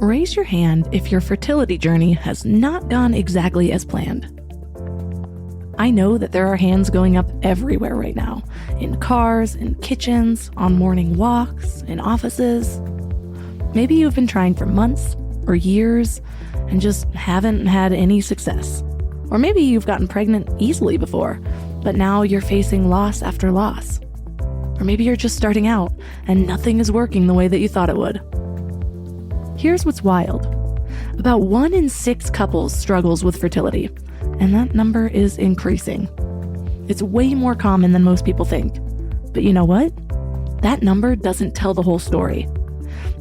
Raise your hand if your fertility journey has not gone exactly as planned. I know that there are hands going up everywhere right now, in cars, in kitchens, on morning walks, in offices. Maybe you've been trying for months or years and just haven't had any success. Or maybe you've gotten pregnant easily before, but now you're facing loss after loss. Or maybe you're just starting out and nothing is working the way that you thought it would. Here's what's wild. About 1 in 6 couples struggles with fertility, and that number is increasing. It's way more common than most people think. But you know what? That number doesn't tell the whole story.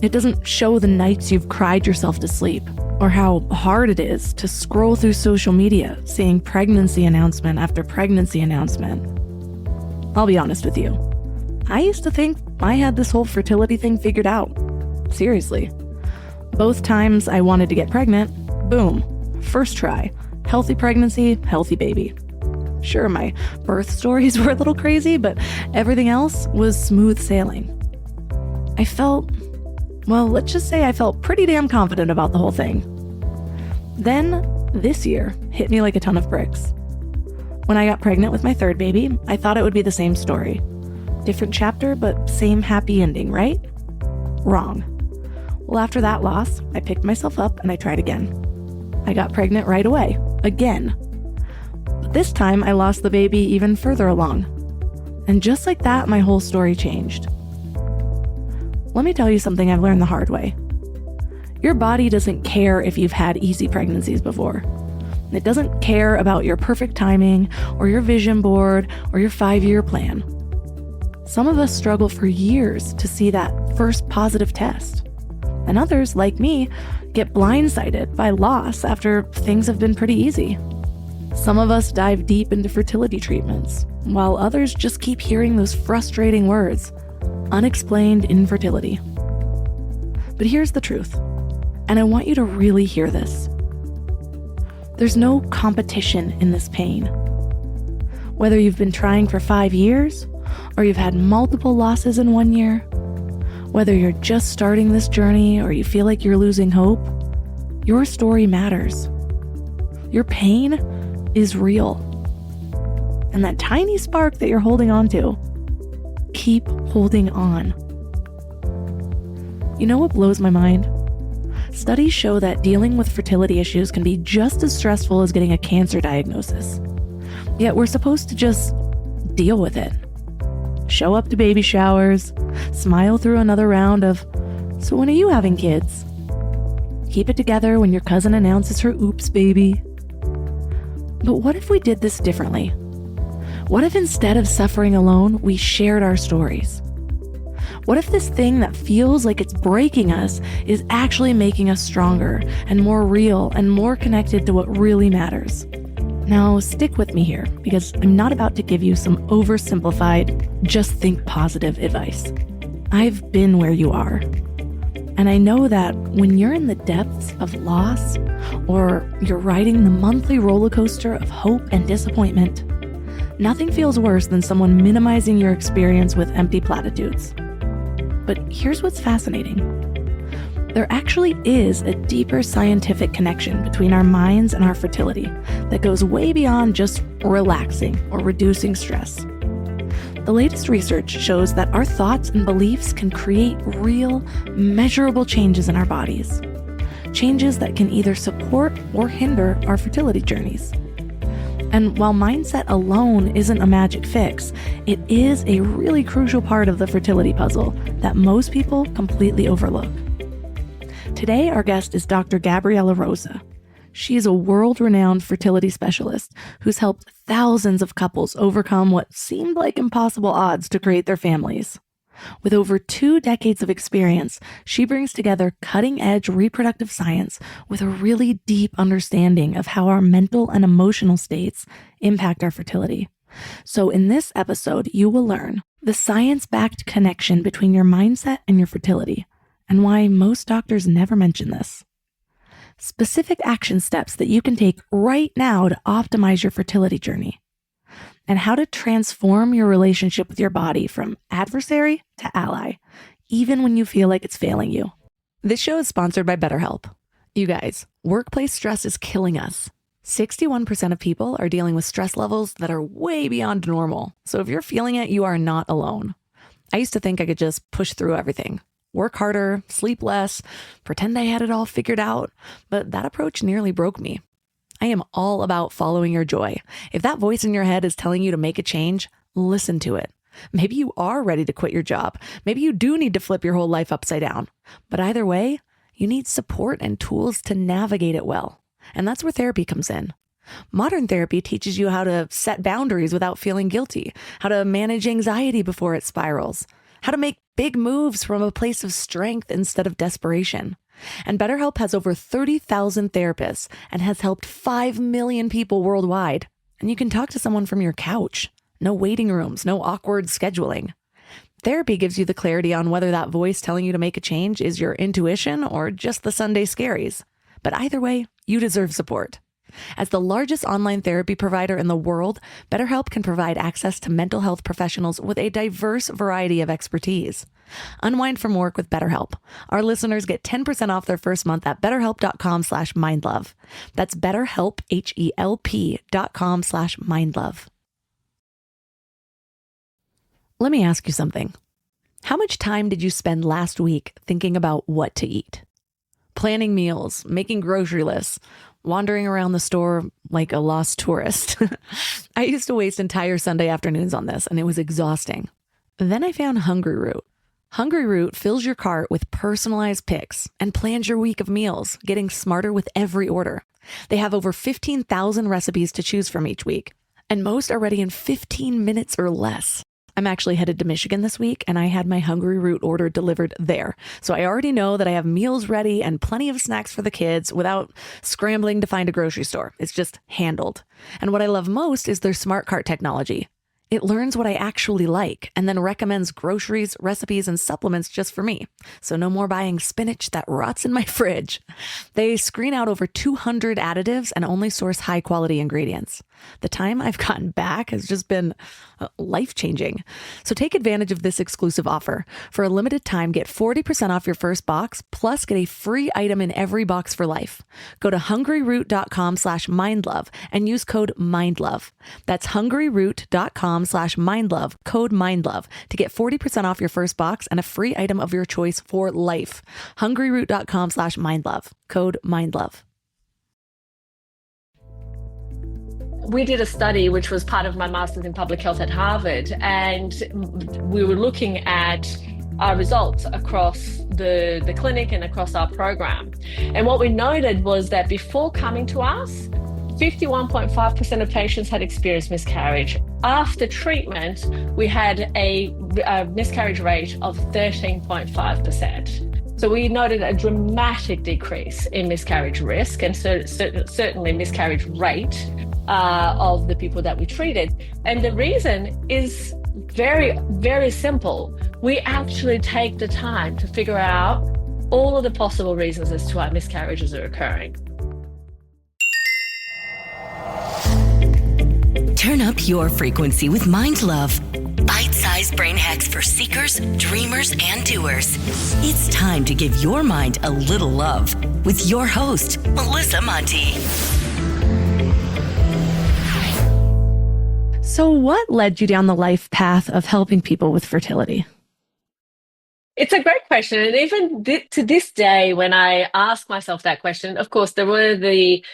It doesn't show the nights you've cried yourself to sleep, or how hard it is to scroll through social media, seeing pregnancy announcement after pregnancy announcement. I'll be honest with you. I used to think I had this whole fertility thing figured out. Seriously. Both times I wanted to get pregnant, boom, first try, healthy pregnancy, healthy baby. Sure, my birth stories were a little crazy, but everything else was smooth sailing. Let's just say I felt pretty damn confident about the whole thing. Then, this year hit me like a ton of bricks. When I got pregnant with my 3rd baby, I thought it would be the same story. Different chapter, but same happy ending, right? Wrong. Well, after that loss, I picked myself up and I tried again. I got pregnant right away, again. But this time I lost the baby even further along. And just like that, my whole story changed. Let me tell you something I've learned the hard way. Your body doesn't care if you've had easy pregnancies before. It doesn't care about your perfect timing or your vision board or your 5-year plan. Some of us struggle for years to see that first positive test. And others, like me, get blindsided by loss after things have been pretty easy. Some of us dive deep into fertility treatments, while others just keep hearing those frustrating words, unexplained infertility. But here's the truth, and I want you to really hear this. There's no competition in this pain. Whether you've been trying for 5 years, or you've had multiple losses in 1 year, whether you're just starting this journey or you feel like you're losing hope, your story matters. Your pain is real. And that tiny spark that you're holding on to, keep holding on. You know what blows my mind? Studies show that dealing with fertility issues can be just as stressful as getting a cancer diagnosis. Yet we're supposed to just deal with it. Show up to baby showers, smile through another round of, "So when are you having kids?" Keep it together when your cousin announces her oops baby. But what if we did this differently? What if instead of suffering alone, we shared our stories? What if this thing that feels like it's breaking us is actually making us stronger and more real and more connected to what really matters? Now, stick with me here, because I'm not about to give you some oversimplified, just think positive advice. I've been where you are. And I know that when you're in the depths of loss, or you're riding the monthly roller coaster of hope and disappointment, nothing feels worse than someone minimizing your experience with empty platitudes. But here's what's fascinating. There actually is a deeper scientific connection between our minds and our fertility that goes way beyond just relaxing or reducing stress. The latest research shows that our thoughts and beliefs can create real, measurable changes in our bodies. Changes that can either support or hinder our fertility journeys. And while mindset alone isn't a magic fix, it is a really crucial part of the fertility puzzle that most people completely overlook. Today, our guest is Dr. Gabriella Rosa. She is a world-renowned fertility specialist who's helped thousands of couples overcome what seemed like impossible odds to create their families. With over 2 decades of experience, she brings together cutting-edge reproductive science with a really deep understanding of how our mental and emotional states impact our fertility. So in this episode, you will learn the science-backed connection between your mindset and your fertility, and why most doctors never mention this. Specific action steps that you can take right now to optimize your fertility journey, and how to transform your relationship with your body from adversary to ally, even when you feel like it's failing you. This show is sponsored by BetterHelp. You guys, workplace stress is killing us. 61% of people are dealing with stress levels that are way beyond normal. So if you're feeling it, you are not alone. I used to think I could just push through everything, work harder, sleep less, pretend I had it all figured out. But that approach nearly broke me. I am all about following your joy. If that voice in your head is telling you to make a change, listen to it. Maybe you are ready to quit your job. Maybe you do need to flip your whole life upside down. But either way, you need support and tools to navigate it well. And that's where therapy comes in. Modern therapy teaches you how to set boundaries without feeling guilty, how to manage anxiety before it spirals, how to make big moves from a place of strength instead of desperation. And BetterHelp has over 30,000 therapists and has helped 5 million people worldwide. And you can talk to someone from your couch. No waiting rooms, no awkward scheduling. Therapy gives you the clarity on whether that voice telling you to make a change is your intuition or just the Sunday scaries. But either way, you deserve support. As the largest online therapy provider in the world, BetterHelp can provide access to mental health professionals with a diverse variety of expertise. Unwind from work with BetterHelp. Our listeners get 10% off their first month at betterhelp.com/mindlove. That's BetterHelp, HELP.com/mindlove. Let me ask you something. How much time did you spend last week thinking about what to eat? Planning meals, making grocery lists, wandering around the store like a lost tourist. I used to waste entire Sunday afternoons on this, and it was exhausting. Then I found Hungry Root. Hungry Root fills your cart with personalized picks and plans your week of meals, getting smarter with every order. They have over 15,000 recipes to choose from each week, and most are ready in 15 minutes or less. I'm actually headed to Michigan this week, and I had my Hungry Root order delivered there. So I already know that I have meals ready and plenty of snacks for the kids without scrambling to find a grocery store. It's just handled. And what I love most is their smart cart technology. It learns what I actually like and then recommends groceries, recipes, and supplements just for me. So no more buying spinach that rots in my fridge. They screen out over 200 additives and only source high quality ingredients. The time I've gotten back has just been life-changing. So take advantage of this exclusive offer. For a limited time, get 40% off your first box, plus get a free item in every box for life. Go to hungryroot.com/mindlove and use code MINDLOVE. That's hungryroot.com/mindlove, code MINDLOVE, to get 40% off your first box and a free item of your choice for life. hungryroot.com/mindlove, code MINDLOVE. We did a study which was part of my master's in public health at Harvard, and we were looking at our results across the clinic and across our program. And what we noted was that before coming to us, 51.5% of patients had experienced miscarriage. After treatment, we had a miscarriage rate of 13.5%. So we noted a dramatic decrease in miscarriage risk and certainly miscarriage rate of the people that we treated. And the reason is very, very simple. We actually take the time to figure out all of the possible reasons as to why miscarriages are occurring. Turn up your frequency with MindLove. Bite-sized brain hacks for seekers, dreamers, and doers. It's time to give your mind a little love with your host, Melissa Monti. So what led you down the life path of helping people with fertility? It's a great question. And even to this day, when I ask myself that question, of course, there were the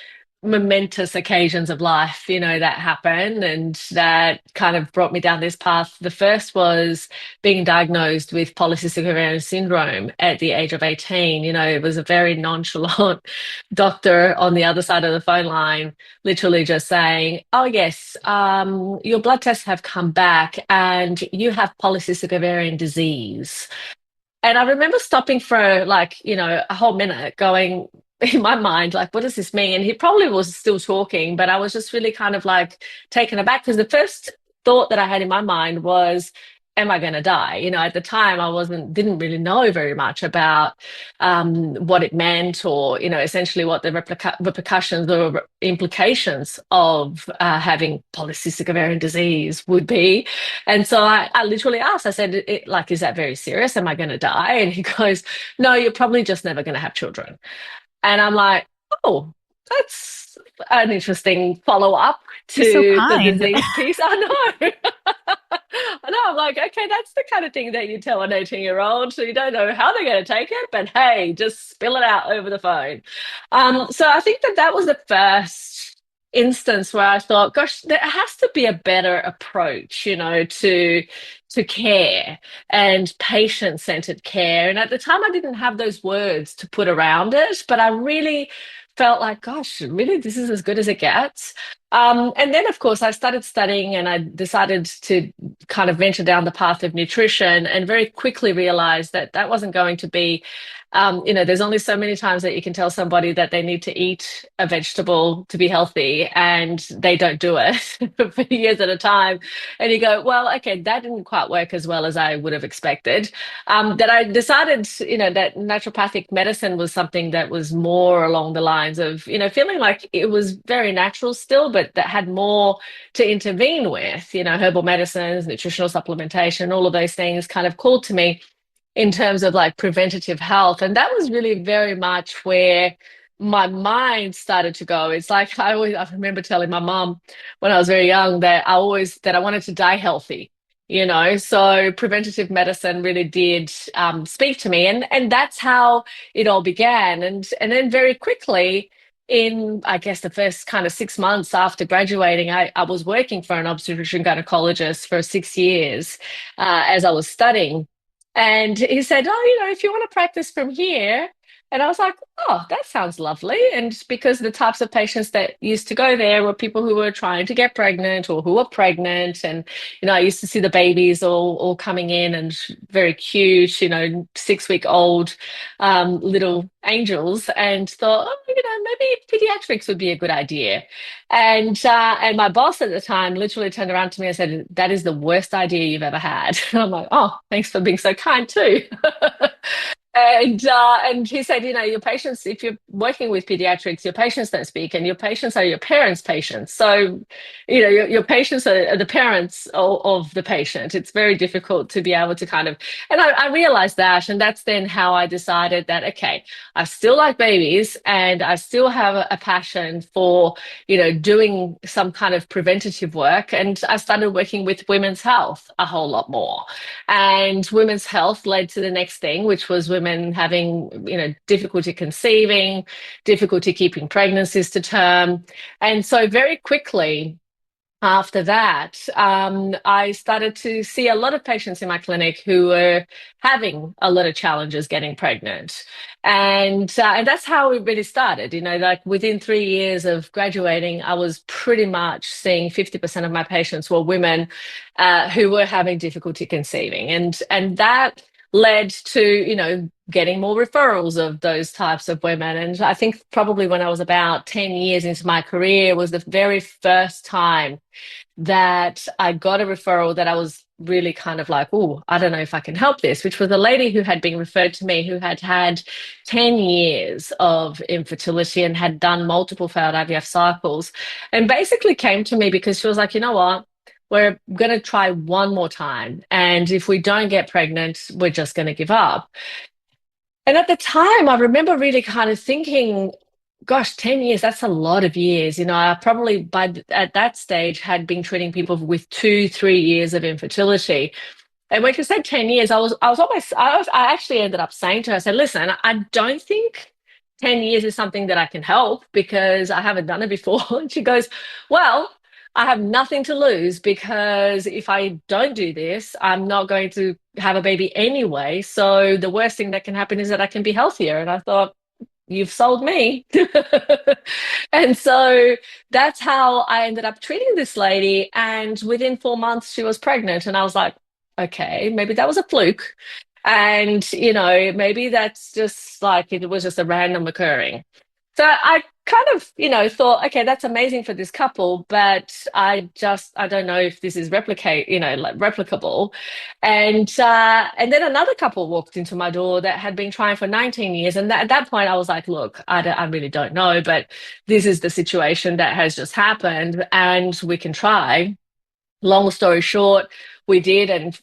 momentous occasions of life, that happened and that kind of brought me down this path. The first was being diagnosed with polycystic ovarian syndrome at the age of 18. It was a very nonchalant doctor on the other side of the phone line, literally just saying, "Oh yes, your blood tests have come back and you have polycystic ovarian disease." And I remember stopping for a whole minute going, in my mind, what does this mean? And he probably was still talking, but I was just really kind of taken aback, because the first thought that I had in my mind was, am I going to die? You know, at the time I didn't really know very much about what it meant, or, you know, essentially what the repercussions or implications of having polycystic ovarian disease would be. And so I literally asked, I said, like, is that very serious? Am I going to die? And he goes, no, you're probably just never going to have children. And I'm like, oh, that's an interesting follow-up He's so to the kind. disease piece. I know. I know. I'm like, okay, that's the kind of thing that you tell an 18-year-old. So you don't know how they're going to take it, but hey, just spill it out over the phone. So I think that was the first instance where I thought, gosh, there has to be a better approach, you know, to care and patient-centered care. And at the time, I didn't have those words to put around it, but I really felt like, gosh, really, this is as good as it gets. And then, of course, I started studying, and I decided to kind of venture down the path of nutrition, and very quickly realized that that wasn't going to be, you know, there's only so many times that you can tell somebody that they need to eat a vegetable to be healthy, and they don't do it for years at a time. And you go, well, okay, that didn't quite work as well as I would have expected. That I decided, you know, that naturopathic medicine was something that was more along the lines of, you know, feeling like it was very natural still, but that had more to intervene with, you know, herbal medicines, nutritional supplementation, all of those things kind of called to me in terms of like preventative health. And that was really very much where my mind started to go. It's like I remember telling my mom when I was very young that I wanted to die healthy, you know. So preventative medicine really did speak to me, and that's how it all began. And then very quickly, in I guess the first kind of 6 months after graduating, I was working for an obstetrician gynecologist for 6 years as I was studying. And he said, oh, you know, if you want to practice from here. And I was like, oh, that sounds lovely. And because the types of patients that used to go there were people who were trying to get pregnant or who were pregnant. And, you know, I used to see the babies all coming in and very cute, you know, 6-week-old little angels, and thought, oh, you know, maybe pediatrics would be a good idea. And my boss at the time literally turned around to me and said, that is the worst idea you've ever had. And I'm like, oh, thanks for being so kind too. And he said, you know, your patients, if you're working with pediatrics, your patients don't speak, and your patients are your parents' patients. So, you know, your patients are the parents of the patient. It's very difficult to be able to kind of, and I realized that, and that's then how I decided that, okay, I still like babies, and I still have a passion for, you know, doing some kind of preventative work. And I started working with women's health a whole lot more. And women's health led to the next thing, which was women having, you know, difficulty conceiving, difficulty keeping pregnancies to term. And so very quickly after that, I started to see a lot of patients in my clinic who were having a lot of challenges getting pregnant. And that's how it really started. You know, like within 3 years of graduating, I was pretty much seeing 50% of my patients were women who were having difficulty conceiving. And that led to, you know, getting more referrals of those types of women. And I think probably when I was about 10 years into my career was the very first time that I got a referral that I was really kind of like, oh, I don't know if I can help this, which was a lady who had been referred to me who had had 10 years of infertility and had done multiple failed IVF cycles, and basically came to me because she was like, you know what? We're going to try one more time. And if we don't get pregnant, we're just going to give up. And at the time, I remember really kind of thinking, gosh, 10 years, that's a lot of years. You know, I probably at that stage had been treating people with 2-3 years of infertility. And when she said 10 years, I actually ended up saying to her, I said, listen, I don't think 10 years is something that I can help because I haven't done it before. And she goes, well, I have nothing to lose because if I don't do this, I'm not going to have a baby anyway. So the worst thing that can happen is that I can be healthier. And I thought, you've sold me. And so that's how I ended up treating this lady. And within 4 months, she was pregnant. And I was like, okay, maybe that was a fluke. And, you know, maybe that's just like it was just a random occurring. So I kind of, thought, okay, that's amazing for this couple, but I don't know if this is like replicable. And then another couple walked into my door that had been trying for 19 years. And at that point, I was like, look, I really don't know, but this is the situation that has just happened, and we can try. Long story short, we did, and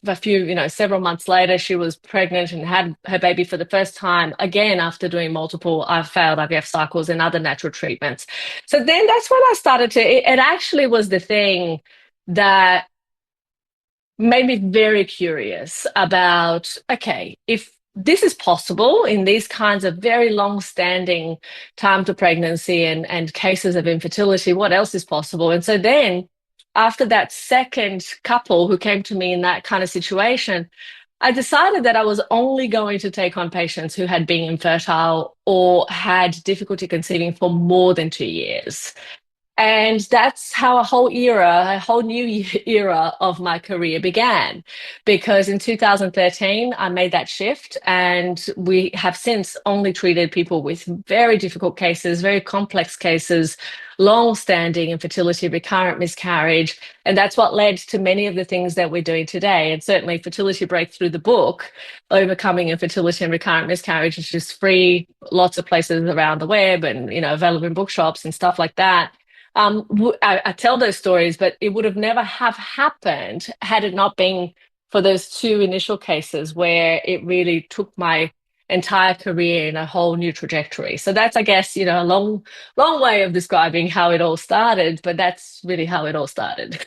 several months later, she was pregnant and had her baby for the first time, again after doing multiple failed IVF cycles and other natural treatments. So then that's when I started to, it actually was the thing that made me very curious about, okay, if this is possible in these kinds of very long-standing time to pregnancy and cases of infertility, what else is possible? And so then after that second couple who came to me in that kind of situation, I decided that I was only going to take on patients who had been infertile or had difficulty conceiving for more than 2 years. And that's how a whole new era of my career began. Because in 2013, I made that shift, and we have since only treated people with very difficult cases, very complex cases, long-standing infertility, recurrent miscarriage. And that's what led to many of the things that we're doing today. And certainly Fertility Breakthrough, the book, Overcoming Infertility and Recurrent Miscarriage, which is free, lots of places around the web and, available in bookshops and stuff like that. I tell those stories, but it would have never have happened had it not been for those two initial cases where it really took my entire career in a whole new trajectory. So that's, I guess, a long, long way of describing how it all started, but that's really how it all started.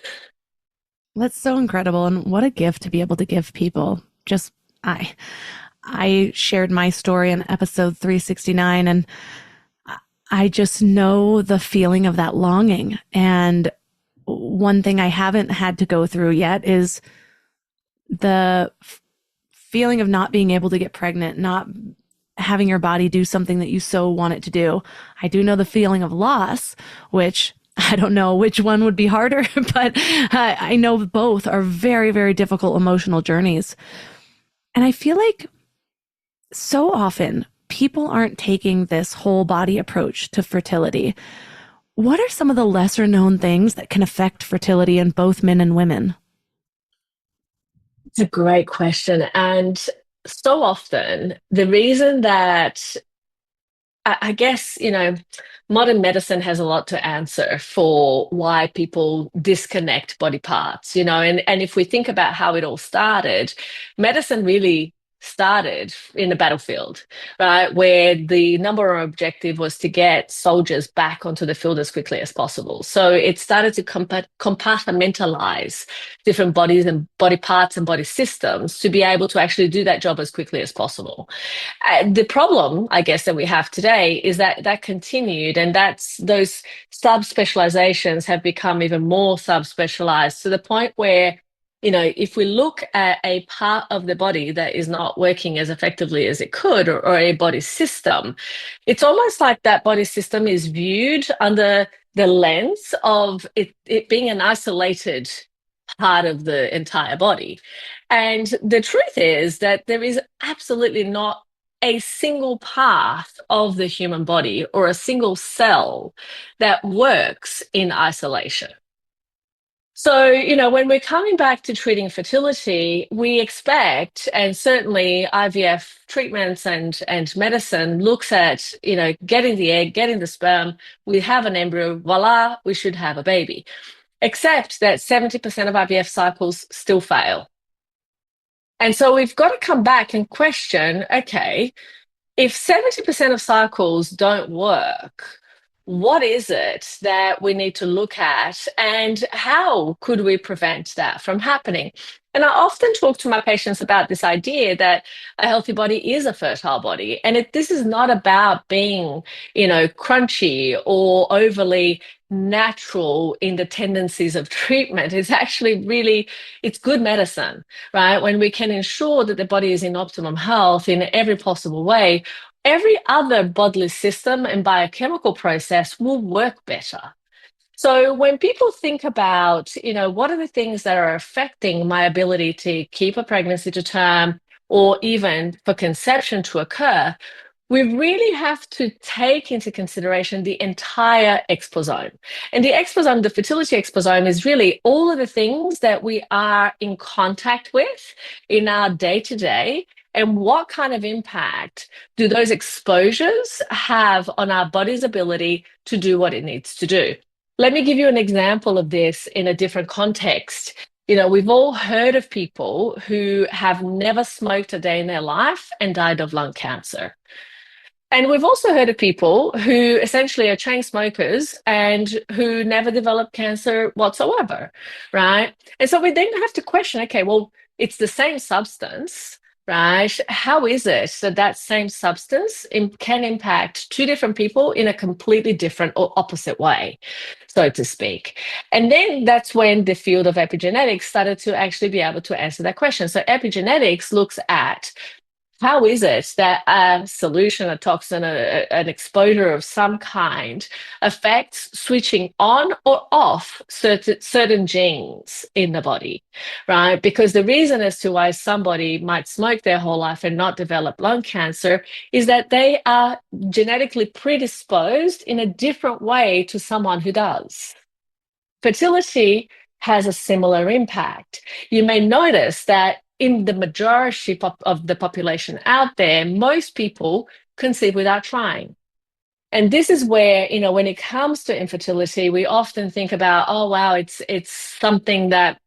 That's so incredible. And what a gift to be able to give people. Just, I shared my story in episode 369, and I just know the feeling of that longing. And one thing I haven't had to go through yet is the feeling of not being able to get pregnant, not having your body do something that you so want it to do. I do know the feeling of loss, which I don't know which one would be harder, but I know both are very, very difficult emotional journeys. And I feel like so often people aren't taking this whole body approach to fertility. What are some of the lesser known things that can affect fertility in both men and women? It's a great question. And so often, the reason that I guess, modern medicine has a lot to answer for why people disconnect body parts, and if we think about how it all started, medicine really started in the battlefield, right? Where the number one objective was to get soldiers back onto the field as quickly as possible. So it started to compartmentalize different bodies and body parts and body systems to be able to actually do that job as quickly as possible. The problem, I guess, that we have today is that that continued, and those subspecializations have become even more subspecialized to the point where, if we look at a part of the body that is not working as effectively as it could, or a body system, it's almost like that body system is viewed under the lens of it being an isolated part of the entire body. And the truth is that there is absolutely not a single part of the human body or a single cell that works in isolation. So, when we're coming back to treating fertility, we expect, and certainly IVF treatments and medicine looks at, getting the egg, getting the sperm, we have an embryo, voila, we should have a baby. Except that 70% of IVF cycles still fail. And so we've got to come back and question, okay, if 70% of cycles don't work, what is it that we need to look at, and how could we prevent that from happening? And I often talk to my patients about this idea that a healthy body is a fertile body. And this is not about being, crunchy or overly natural in the tendencies of treatment. It's actually it's good medicine, right? When we can ensure that the body is in optimum health in every possible way, every other bodily system and biochemical process will work better. So when people think about, what are the things that are affecting my ability to keep a pregnancy to term, or even for conception to occur, we really have to take into consideration the entire exposome. And the exposome, the fertility exposome, is really all of the things that we are in contact with in our day-to-day, and what kind of impact do those exposures have on our body's ability to do what it needs to do. Let me give you an example of this in a different context. We've all heard of people who have never smoked a day in their life and died of lung cancer. And we've also heard of people who essentially are chain smokers and who never develop cancer whatsoever, right? And so we then have to question, okay, well, it's the same substance, right? How is it that that same substance can impact two different people in a completely different or opposite way, so to speak? And then that's when the field of epigenetics started to actually be able to answer that question. So epigenetics looks at how is it that a solution, a toxin, an exposure of some kind affects switching on or off certain genes in the body, right? Because the reason as to why somebody might smoke their whole life and not develop lung cancer is that they are genetically predisposed in a different way to someone who does. Fertility has a similar impact. You may notice that in the majority of the population out there, most people conceive without trying. And this is where, when it comes to infertility, we often think about, oh, wow, it's something that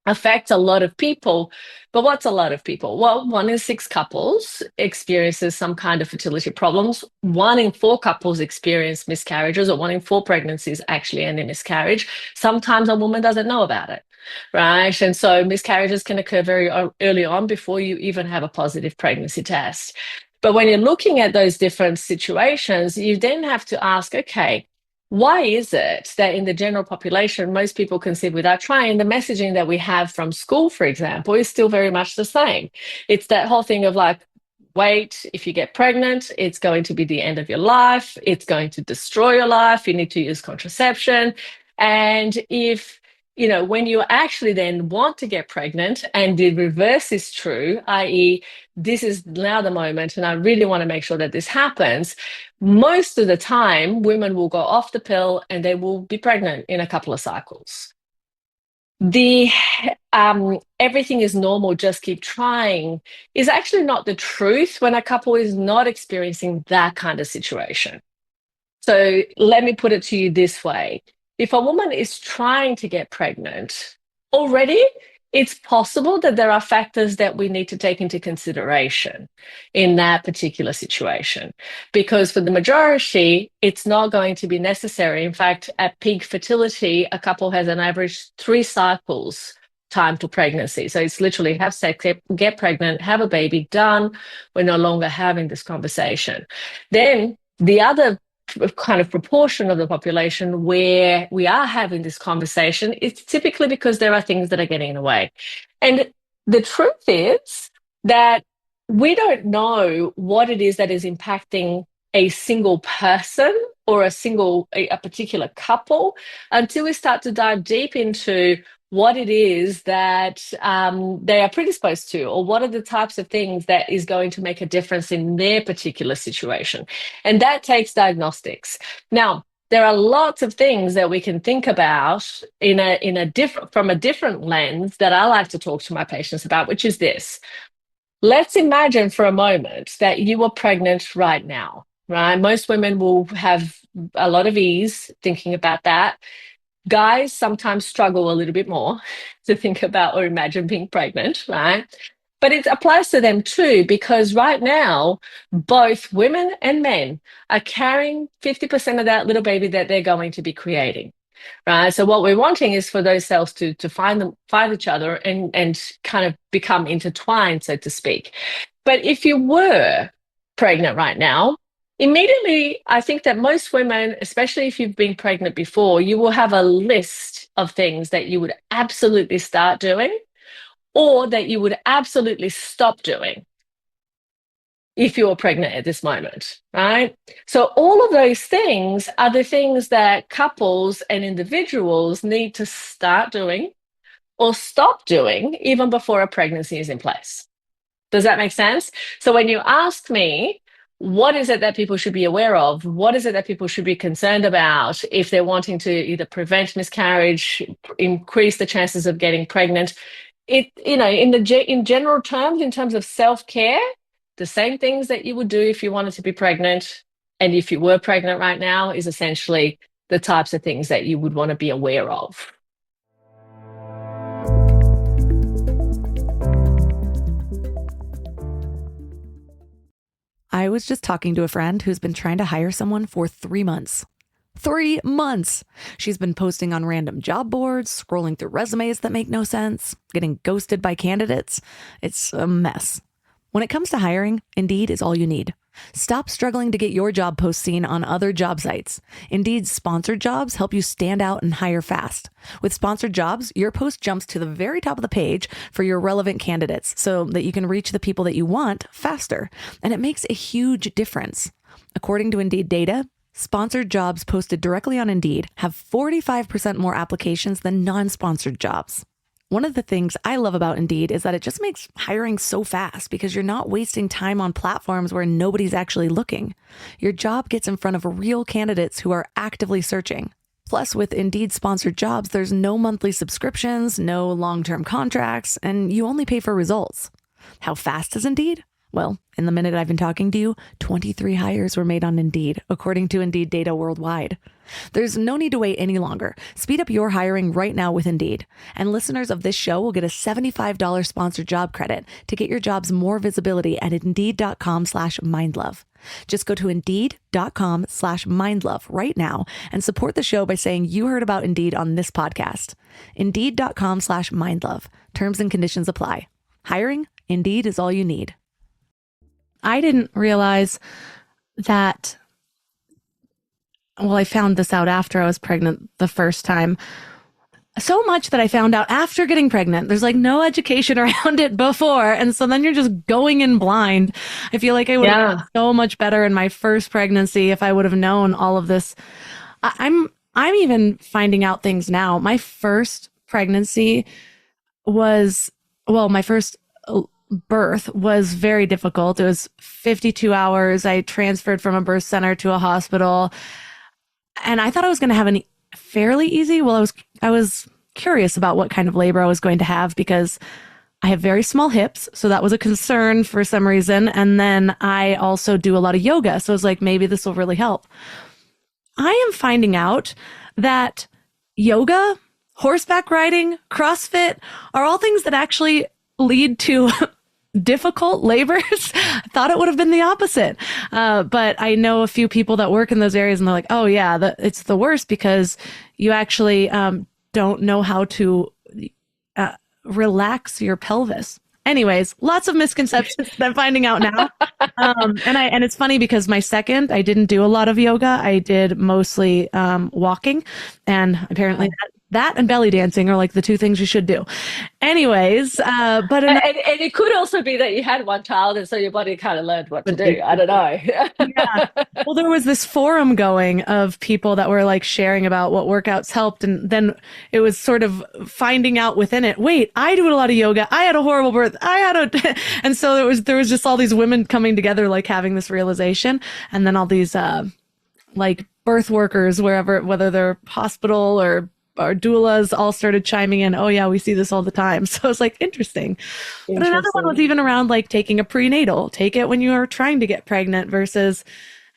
affects a lot of people. But what's a lot of people? Well, 1 in 6 couples experiences some kind of fertility problems. 1 in 4 couples experience miscarriages, or 1 in 4 pregnancies actually end in miscarriage. Sometimes a woman doesn't know about it, right? And so miscarriages can occur very early on before you even have a positive pregnancy test. But when you're looking at those different situations, you then have to ask, okay, why is it that in the general population, most people conceive without trying? The messaging that we have from school, for example, is still very much the same. It's that whole thing of like, wait, if you get pregnant, it's going to be the end of your life. It's going to destroy your life. You need to use contraception. And if when you actually then want to get pregnant and the reverse is true, i.e., this is now the moment and I really want to make sure that this happens, most of the time women will go off the pill and they will be pregnant in a couple of cycles. The everything is normal, just keep trying is actually not the truth when a couple is not experiencing that kind of situation. So let me put it to you this way. If a woman is trying to get pregnant already, it's possible that there are factors that we need to take into consideration in that particular situation. Because for the majority, it's not going to be necessary. In fact, at peak fertility, a couple has an average 3 cycles time to pregnancy. So it's literally have sex, get pregnant, have a baby, done. We're no longer having this conversation. Then the other kind of proportion of the population where we are having this conversation, it's typically because there are things that are getting in the way. And the truth is that we don't know what it is that is impacting a single person or a particular couple until we start to dive deep into what it is that they are predisposed to, or what are the types of things that is going to make a difference in their particular situation. And that takes diagnostics. Now, there are lots of things that we can think about from a different lens that I like to talk to my patients about, which is this. Let's imagine for a moment that you are pregnant right now, right? Most women will have a lot of ease thinking about that. Guys sometimes struggle a little bit more to think about or imagine being pregnant, right? But it applies to them too, because right now, both women and men are carrying 50% of that little baby that they're going to be creating, right? So what we're wanting is for those cells to find each other and kind of become intertwined, so to speak. But if you were pregnant right now, immediately, I think that most women, especially if you've been pregnant before, you will have a list of things that you would absolutely start doing or that you would absolutely stop doing if you were pregnant at this moment, right? So all of those things are the things that couples and individuals need to start doing or stop doing even before a pregnancy is in place. Does that make sense? So when you ask me, what is it that people should be aware of? What is it that people should be concerned about if they're wanting to either prevent miscarriage, increase the chances of getting pregnant? In general terms, in terms of self-care, the same things that you would do if you wanted to be pregnant and if you were pregnant right now is essentially the types of things that you would want to be aware of. I was just talking to a friend who's been trying to hire someone for 3 months. 3 months! She's been posting on random job boards, scrolling through resumes that make no sense, getting ghosted by candidates. It's a mess. When it comes to hiring, Indeed is all you need. Stop struggling to get your job post seen on other job sites. Indeed's sponsored jobs help you stand out and hire fast. With sponsored jobs, your post jumps to the very top of the page for your relevant candidates so that you can reach the people that you want faster. And it makes a huge difference. According to Indeed data, sponsored jobs posted directly on Indeed have 45% more applications than non-sponsored jobs. One of the things I love about Indeed is that it just makes hiring so fast because you're not wasting time on platforms where nobody's actually looking. Your job gets in front of real candidates who are actively searching. Plus, with Indeed sponsored jobs, there's no monthly subscriptions, no long-term contracts, and you only pay for results. How fast is Indeed? Well, in the minute I've been talking to you, 23 hires were made on Indeed, according to Indeed data worldwide. There's no need to wait any longer. Speed up your hiring right now with Indeed. And listeners of this show will get a $75 sponsored job credit to get your jobs more visibility at Indeed.com/mindlove. Just go to Indeed.com/mindlove right now and support the show by saying you heard about Indeed on this podcast. Indeed.com/mindlove. Terms and conditions apply. Hiring? Indeed is all you need. I didn't realize that, well, I found this out after I was pregnant the first time. So much that I found out after getting pregnant. There's like no education around it before. And so then you're just going in blind. I feel like I would have done so much better in my first pregnancy if I would have known all of this. I'm even finding out things now. My first pregnancy was, well, my first birth was very difficult. It was 52 hours. I transferred from a birth center to a hospital, and I thought I was going to have a fairly easy. Well, I was curious about what kind of labor I was going to have because I have very small hips, so that was a concern for some reason. And then I also do a lot of yoga, so I was like, maybe this will really help. I am finding out that yoga, horseback riding, CrossFit are all things that actually lead to difficult labors. I thought it would have been the opposite. But I know a few people that work in those areas and they're like, oh yeah, it's the worst because you actually don't know how to relax your pelvis. Anyways, lots of misconceptions that I'm finding out now. And it's funny because my second, I didn't do a lot of yoga. I did mostly walking, and apparently that and belly dancing are like the two things you should do. Anyways, but and it could also be that you had one child, and so your body kind of learned what to do. I don't know. Yeah. Well, there was this forum going of people that were like sharing about what workouts helped, and then it was sort of finding out within it. Wait, I do a lot of yoga. I had a horrible birth. And so there was just all these women coming together, like having this realization, and then all these like birth workers, whether they're hospital or doulas, all started chiming in. Oh yeah, we see this all the time. So it's like interesting. But another one was even around like taking a prenatal. Take it when you are trying to get pregnant versus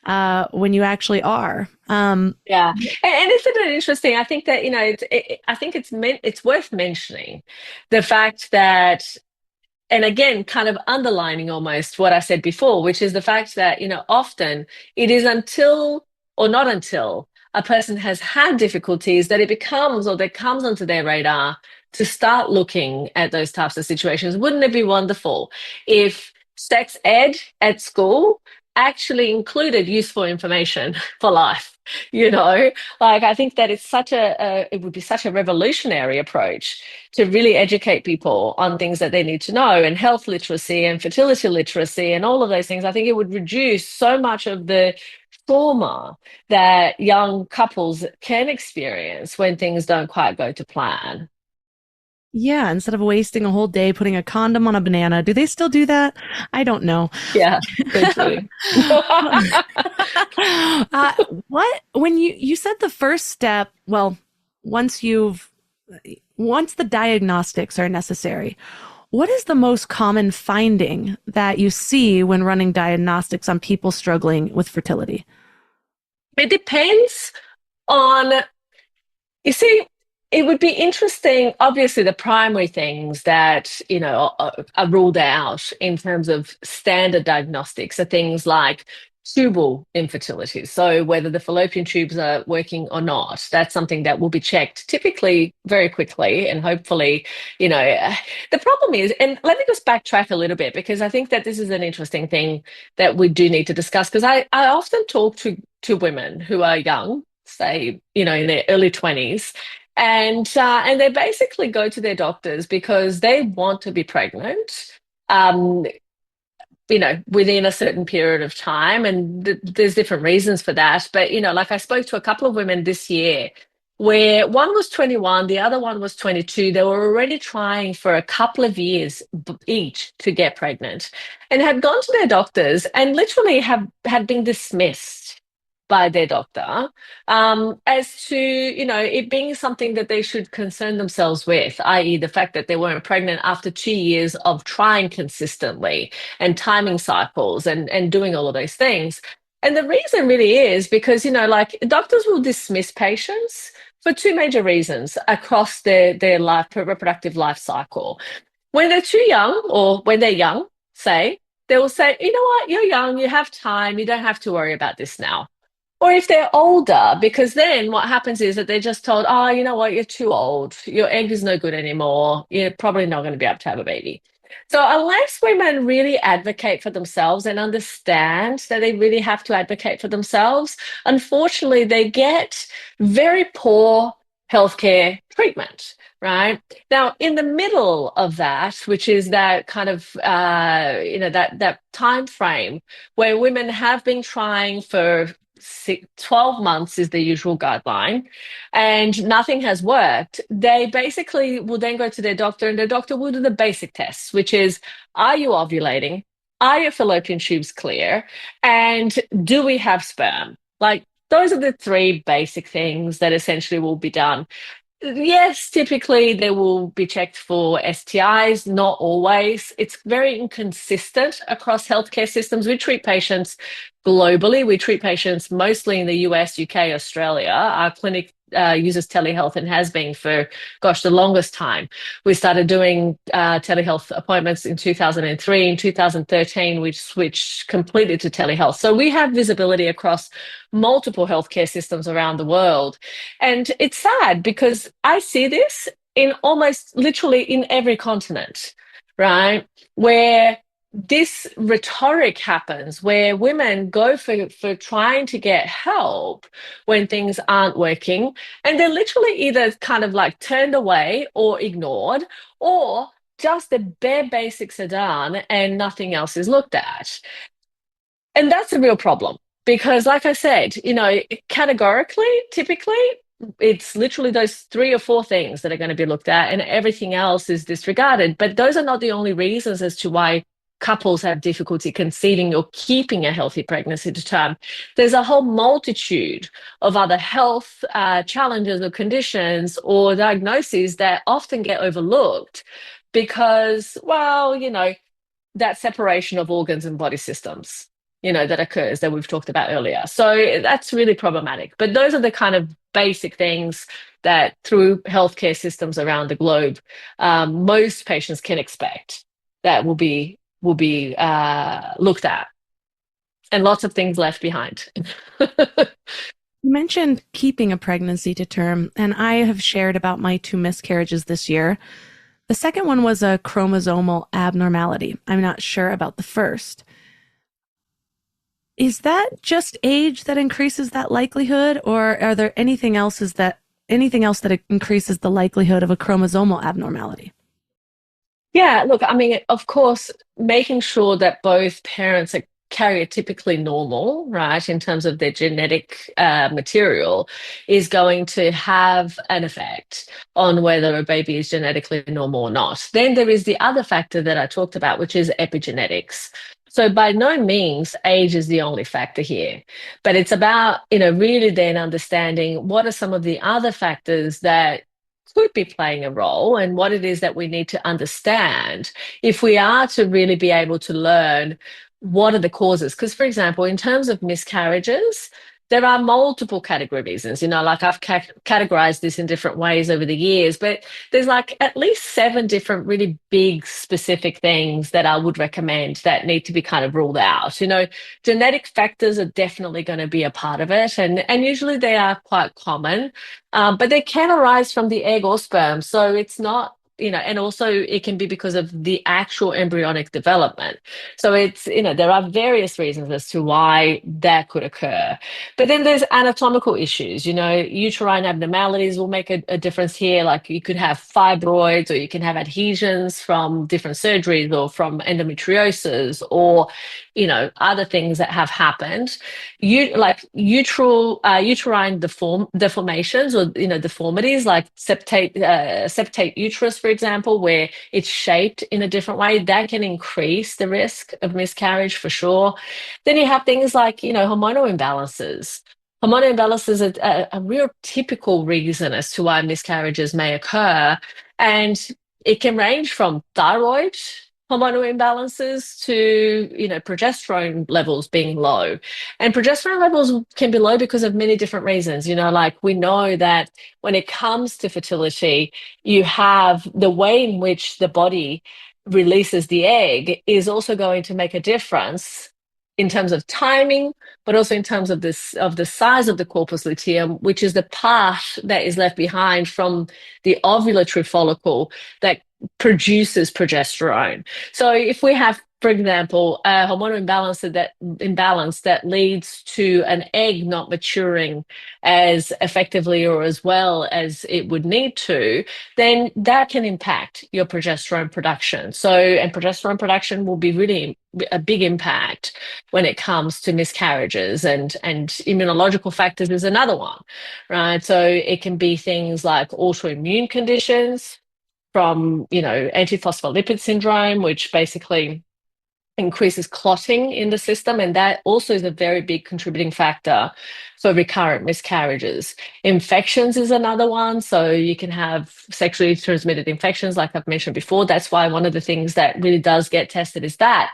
when you actually are. Yeah, and isn't it interesting? I think that I think it's worth mentioning the fact that, and again, kind of underlining almost what I said before, which is the fact that often it is until or not until a person has had difficulties that it becomes or that comes onto their radar to start looking at those types of situations. Wouldn't it be wonderful if sex ed at school actually included useful information for life? Like I think that it's it would be such a revolutionary approach to really educate people on things that they need to know, and health literacy and fertility literacy and all of those things. I think it would reduce so much of the trauma that young couples can experience when things don't quite go to plan. Yeah, instead of wasting a whole day putting a condom on a banana. Do they still do that? I don't know. Yeah, they do. uh, what when you said the first step, well, once you've once the diagnostics are necessary, what is the most common finding that you see when running diagnostics on people struggling with fertility? It depends on, you see, it would be interesting. Obviously, the primary things that, are ruled out in terms of standard diagnostics are things like tubal infertility. So whether the fallopian tubes are working or not, that's something that will be checked typically very quickly. And hopefully, the problem is, and let me just backtrack a little bit, because I think that this is an interesting thing that we do need to discuss, because I often talk to women who are young, say, in their early 20s, and they basically go to their doctors because they want to be pregnant, um, within a certain period of time. And there's different reasons for that. But, like I spoke to a couple of women this year where one was 21, the other one was 22. They were already trying for a couple of years each to get pregnant, and had gone to their doctors and literally had been dismissed by their doctor, as to, it being something that they should concern themselves with, i.e. the fact that they weren't pregnant after 2 years of trying consistently and timing cycles and doing all of those things. And the reason really is because, like, doctors will dismiss patients for two major reasons across their life, reproductive life cycle. When they're too young, or when they're young, say, they will say, you know what, you're young, you have time, you don't have to worry about this now. Or if they're older, because then what happens is that they're just told, oh, you know what, you're too old. Your egg is no good anymore. You're probably not going to be able to have a baby. So unless women really advocate for themselves and understand that they really have to advocate for themselves, unfortunately, they get very poor healthcare treatment. Right now, in the middle of that, which is that kind of, that time frame where women have been trying for 12 months is the usual guideline, and nothing has worked, they basically will then go to their doctor, and their doctor will do the basic tests, which is, are you ovulating? Are your fallopian tubes clear? And do we have sperm? Like, those are the three basic things that essentially will be done. Yes, typically they will be checked for STIs, not always. It's very inconsistent across healthcare systems. We treat patients globally. We treat patients mostly in the US, UK, Australia. Our clinic uses telehealth and has been for, gosh, the longest time. We started doing telehealth appointments in 2003. In 2013, we switched completely to telehealth. So we have visibility across multiple healthcare systems around the world. And it's sad because I see this in almost literally in every continent, right? Where this rhetoric happens, where women go for trying to get help when things aren't working, and they're literally either kind of like turned away or ignored, or just the bare basics are done and nothing else is looked at. And that's a real problem because, like I said, categorically, typically, it's literally those three or four things that are going to be looked at, and everything else is disregarded. But those are not the only reasons as to why couples have difficulty conceiving or keeping a healthy pregnancy to term. There's a whole multitude of other health challenges or conditions or diagnoses that often get overlooked because, well, that separation of organs and body systems, that occurs that we've talked about earlier. So that's really problematic. But those are the kind of basic things that through healthcare systems around the globe, most patients can expect that will be looked at, and lots of things left behind. You mentioned keeping a pregnancy to term, and I have shared about my 2 miscarriages this year. The second one was a chromosomal abnormality. I'm not sure about the first. Is that just age that increases that likelihood, or are there anything else that increases the likelihood of a chromosomal abnormality? Yeah, look, I mean, of course, making sure that both parents are karyotypically normal, right, in terms of their genetic material, is going to have an effect on whether a baby is genetically normal or not. Then there is the other factor that I talked about, which is epigenetics. So by no means age is the only factor here, but it's about, really then understanding what are some of the other factors that could be playing a role and what it is that we need to understand if we are to really be able to learn what are the causes. Because, for example, in terms of miscarriages, there are multiple category reasons. Like I've categorized this in different ways over the years, but there's like at least 7 different really big specific things that I would recommend that need to be kind of ruled out. Genetic factors are definitely going to be a part of it, and usually they are quite common, but they can arise from the egg or sperm. So it's not, and also it can be because of the actual embryonic development. So it's, there are various reasons as to why that could occur. But then there's anatomical issues, uterine abnormalities will make a difference here. Like you could have fibroids, or you can have adhesions from different surgeries, or from endometriosis, or, other things that have happened. Like uterine deformations, or, deformities like septate uterus, for example, where it's shaped in a different way, that can increase the risk of miscarriage for sure. Then you have things like, hormonal imbalances. Hormonal imbalances are a real typical reason as to why miscarriages may occur. And it can range from thyroid hormonal imbalances to, progesterone levels being low. And progesterone levels can be low because of many different reasons. Like we know that when it comes to fertility, you have the way in which the body releases the egg is also going to make a difference in terms of timing, but also in terms of the size of the corpus luteum, which is the part that is left behind from the ovulatory follicle that produces progesterone. So if we have, for example, a hormonal imbalance that leads to an egg not maturing as effectively or as well as it would need to, then that can impact your progesterone production. And progesterone production will be really a big impact when it comes to miscarriages, and immunological factors is another one, right? So it can be things like autoimmune conditions, from, antiphospholipid syndrome, which basically increases clotting in the system, and that also is a very big contributing factor for recurrent miscarriages. Infections is another one. So you can have sexually transmitted infections, like I've mentioned before. That's why one of the things that really does get tested is that.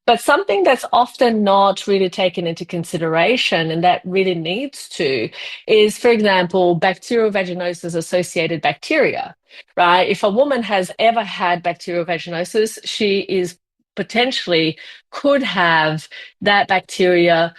But something that's often not really taken into consideration, and that really needs to, is, for example, bacterial vaginosis associated bacteria, right? If a woman has ever had bacterial vaginosis, she is potentially could have that bacteria,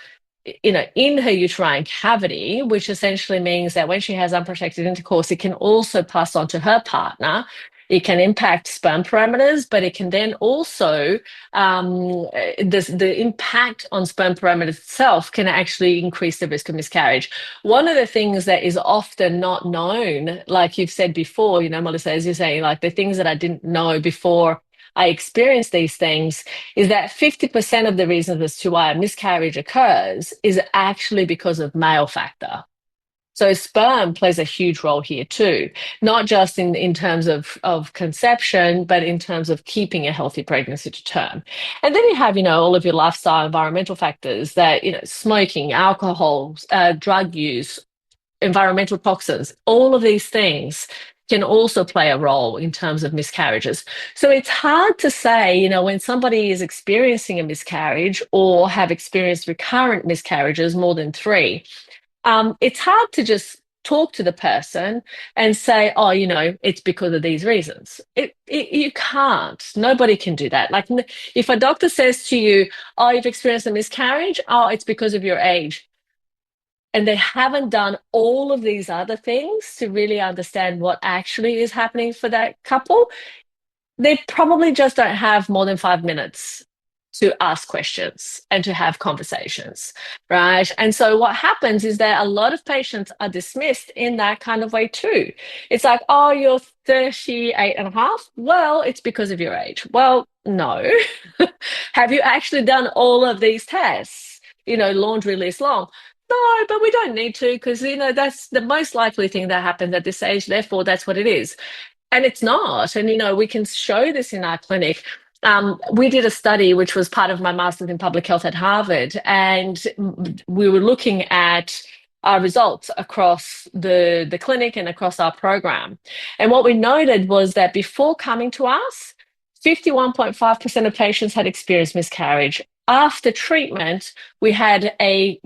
in her uterine cavity, which essentially means that when she has unprotected intercourse, it can also pass on to her partner. It can impact sperm parameters, but it can then also, the impact on sperm parameters itself can actually increase the risk of miscarriage. One of the things that is often not known, like you've said before, Melissa, as you're saying, like the things that I didn't know before I experienced these things, is that 50% of the reasons as to why a miscarriage occurs is actually because of male factor. So sperm plays a huge role here too, not just in terms of conception, but in terms of keeping a healthy pregnancy to term. And then you have, all of your lifestyle, environmental factors that, smoking, alcohol, drug use, environmental toxins, all of these things can also play a role in terms of miscarriages. So it's hard to say, when somebody is experiencing a miscarriage or have experienced recurrent miscarriages, more than 3, it's hard to just talk to the person and say, oh, it's because of these reasons. You can't. Nobody can do that. Like if a doctor says to you, oh, you've experienced a miscarriage, oh, it's because of your age, and they haven't done all of these other things to really understand what actually is happening for that couple, they probably just don't have more than 5 minutes to ask questions and to have conversations, right? And so what happens is that a lot of patients are dismissed in that kind of way too. It's like, oh, you're 38 and a half. Well, it's because of your age. Well, No. Have you actually done all of these tests? Laundry list long. No, but we don't need to, because that's the most likely thing that happens at this age. Therefore, that's what it is. And it's not. And, we can show this in our clinic. We did a study which was part of my master's in public health at Harvard, and we were looking at our results across the clinic and across our program. And what we noted was that before coming to us, 51.5% of patients had experienced miscarriage. After treatment, we had a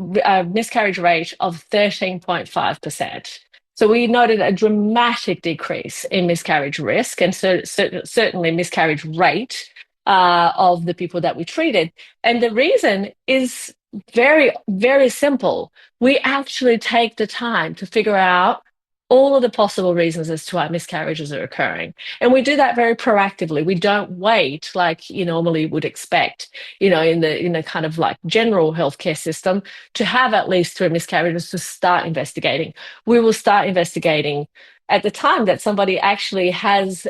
miscarriage rate of 13.5%. So we noted a dramatic decrease in miscarriage risk and certainly miscarriage rate of the people that we treated. And the reason is very, very simple. We actually take the time to figure out all of the possible reasons as to why miscarriages are occurring. And we do that very proactively. We don't wait like you normally would expect, in the kind of like general healthcare system to have at least 3 miscarriages to start investigating. We will start investigating at the time that somebody actually has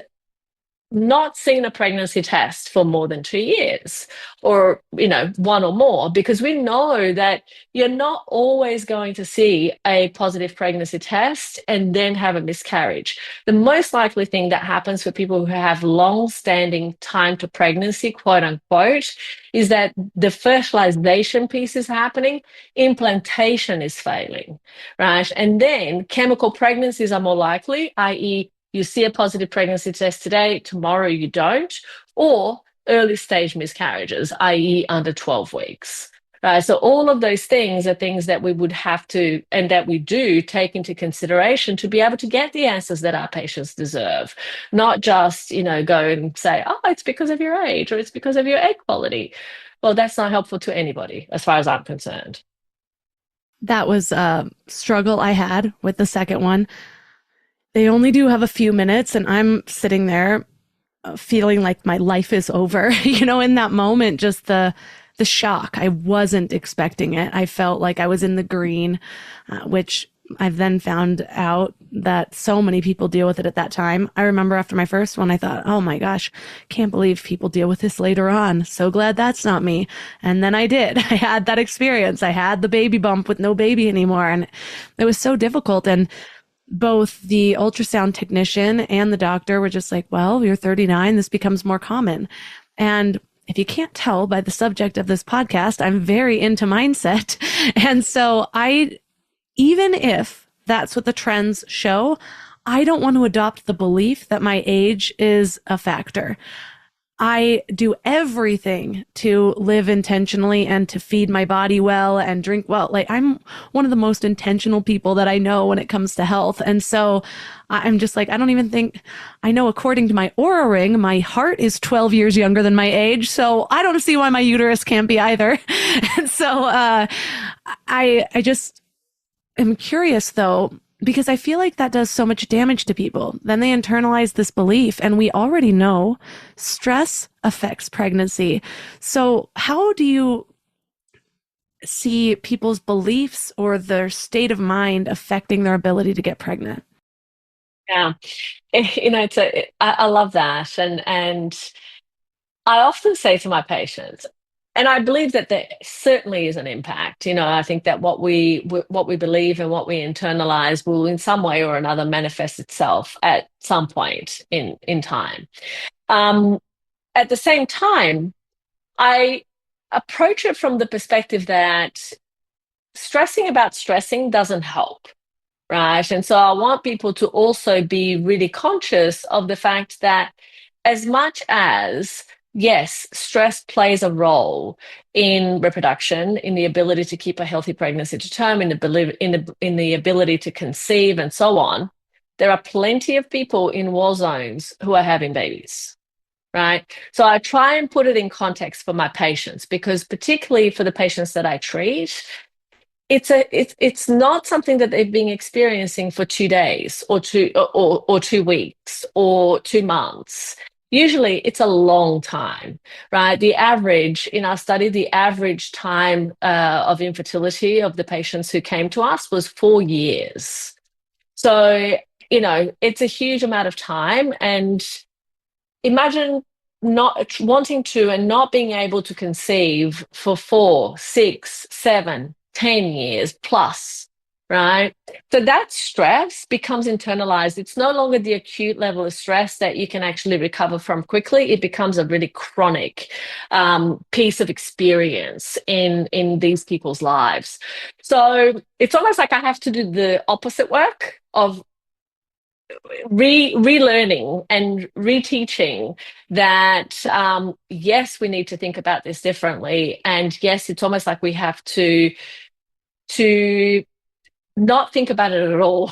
not seen a pregnancy test for more than 2 years, or 1 or more, because we know that you're not always going to see a positive pregnancy test and then have a miscarriage. The most likely thing that happens for people who have long-standing time to pregnancy, quote unquote, is that the fertilization piece is happening, implantation is failing, right? And then chemical pregnancies are more likely, i.e., you see a positive pregnancy test today, tomorrow you don't, or early stage miscarriages, i.e. under 12 weeks. Right? So all of those things are things that we would have to, and that we do take into consideration to be able to get the answers that our patients deserve, not just, go and say, oh, it's because of your age or it's because of your egg quality. Well, that's not helpful to anybody as far as I'm concerned. That was a struggle I had with the second one. They only do have a few minutes, and I'm sitting there feeling like my life is over. In that moment, just the shock. I wasn't expecting it. I felt like I was in the green, which I've then found out that so many people deal with it at that time. I remember after my first one, I thought, oh my gosh, can't believe people deal with this later on. So glad that's not me. And then I did. I had that experience. I had the baby bump with no baby anymore. And it was so difficult. And both the ultrasound technician and the doctor were just like, well, you're 39. This becomes more common. And if you can't tell by the subject of this podcast, I'm very into mindset. And so even if that's what the trends show, I don't want to adopt the belief that my age is a factor. I do everything to live intentionally and to feed my body well and drink well. Like, I'm one of the most intentional people that I know when it comes to health. And so I'm just like, I don't even think I know, according to my Aura ring, my heart is 12 years younger than my age. So I don't see why my uterus can't be either. And so I just am curious though, because I feel like that does so much damage to people. Then they internalize this belief, and we already know stress affects pregnancy. So how do you see people's beliefs or their state of mind affecting their ability to get pregnant? Yeah, I love that. And I often say to my patients, and I believe that there certainly is an impact. I think that what we believe and what we internalize will in some way or another manifest itself at some point in time. At the same time, I approach it from the perspective that stressing about stressing doesn't help. Right. And so I want people to also be really conscious of the fact that as much as, yes, stress plays a role in reproduction, in the ability to keep a healthy pregnancy to term, in the ability to conceive and so on, there are plenty of people in war zones who are having babies. Right. So I try and put it in context for my patients, because particularly for the patients that I treat, it's not something that they've been experiencing for 2 days or 2 weeks or 2 months. Usually it's a long time, right? The average in our study, the average time of infertility of the patients who came to us was 4 years. So, it's a huge amount of time. And imagine not wanting to and not being able to conceive for 4, 6, 7, 10 years plus, right? So that stress becomes internalized. It's no longer the acute level of stress that you can actually recover from quickly. It becomes a really chronic piece of experience in these people's lives. So it's almost like I have to do the opposite work of relearning and reteaching that yes, we need to think about this differently, and yes, it's almost like we have to not think about it at all,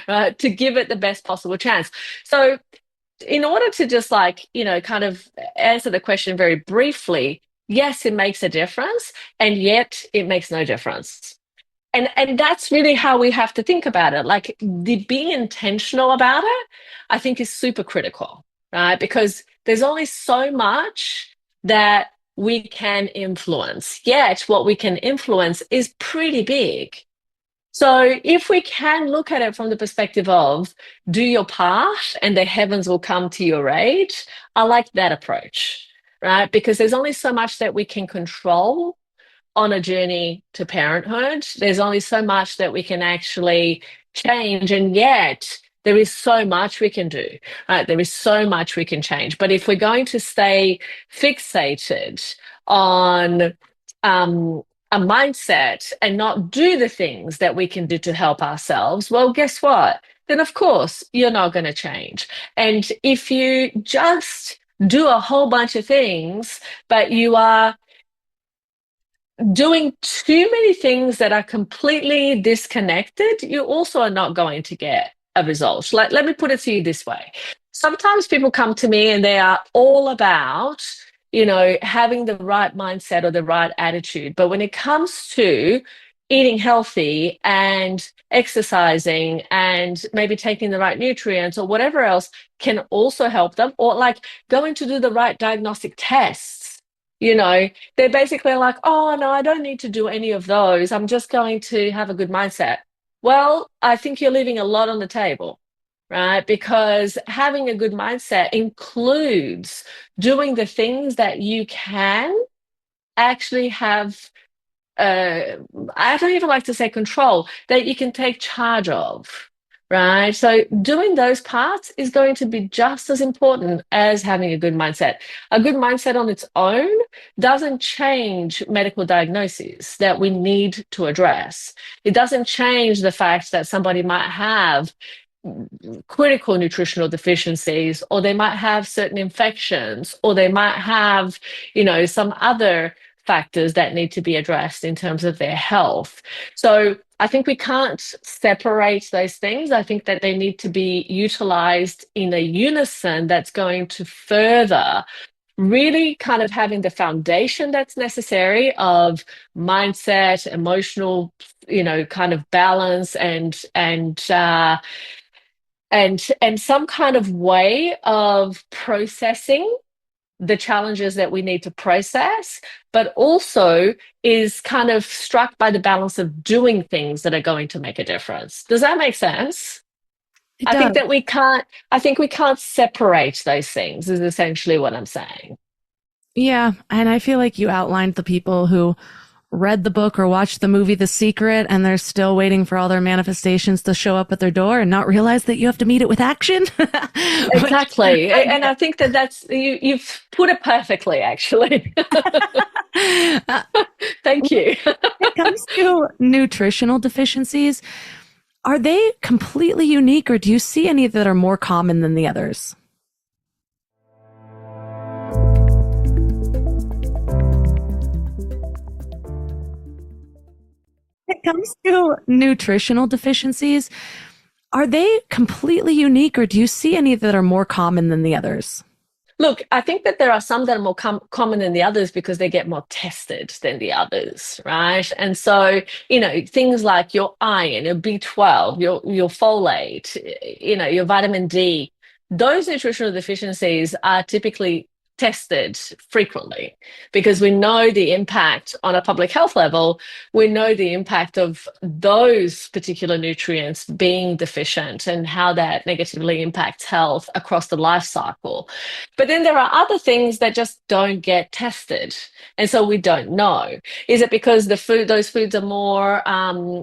right? To give it the best possible chance. So in order to just like, kind of answer the question very briefly, yes, it makes a difference, and yet it makes no difference. And that's really how we have to think about it. Like the being intentional about it, I think is super critical, right? Because there's only so much that we can influence. Yet what we can influence is pretty big. So if we can look at it from the perspective of do your part and the heavens will come to your aid, I like that approach, right? Because there's only so much that we can control on a journey to parenthood. There's only so much that we can actually change, and yet there is so much we can do, right? There is so much we can change. But if we're going to stay fixated on a mindset and not do the things that we can do to help ourselves, well, guess what? Then, of course, you're not going to change. And if you just do a whole bunch of things, but you are doing too many things that are completely disconnected, you also are not going to get a result. Let me put it to you this way. Sometimes people come to me and they are all about, having the right mindset or the right attitude. But when it comes to eating healthy and exercising and maybe taking the right nutrients or whatever else can also help them, or like going to do the right diagnostic tests, they're basically like, oh, no, I don't need to do any of those. I'm just going to have a good mindset. Well, I think you're leaving a lot on the table, right? Because having a good mindset includes doing the things that you can actually have, I don't even like to say control, that you can take charge of, right? So doing those parts is going to be just as important as having a good mindset. A good mindset on its own doesn't change medical diagnoses that we need to address. It doesn't change the fact that somebody might have critical nutritional deficiencies, or they might have certain infections, or they might have, some other factors that need to be addressed in terms of their health. So I think we can't separate those things. I think that they need to be utilized in a unison that's going to further really kind of having the foundation that's necessary of mindset, emotional, kind of balance and some kind of way of processing the challenges that we need to process, but also is kind of struck by the balance of doing things that are going to make a difference. Does that make sense? It I does. think that we can't separate those things is essentially what I'm saying. Yeah, and I feel like you outlined the people who read the book or watched the movie The Secret and they're still waiting for all their manifestations to show up at their door and not realize that you have to meet it with action. Exactly. And I think that that's you've put it perfectly, actually. Thank you. When it comes to nutritional deficiencies, are they completely unique, or do you see any that are more common than the others? When it comes to nutritional deficiencies, are they completely unique, or do you see any that are more common than the others? Look, I think that there are some that are more common than the others because they get more tested than the others, right? And so, things like your iron, your B12, your folate, your vitamin D, those nutritional deficiencies are typically tested frequently, because we know the impact on a public health level. We know the impact of those particular nutrients being deficient and how that negatively impacts health across the life cycle. But then there are other things that just don't get tested. And so we don't know. Is it because those foods are more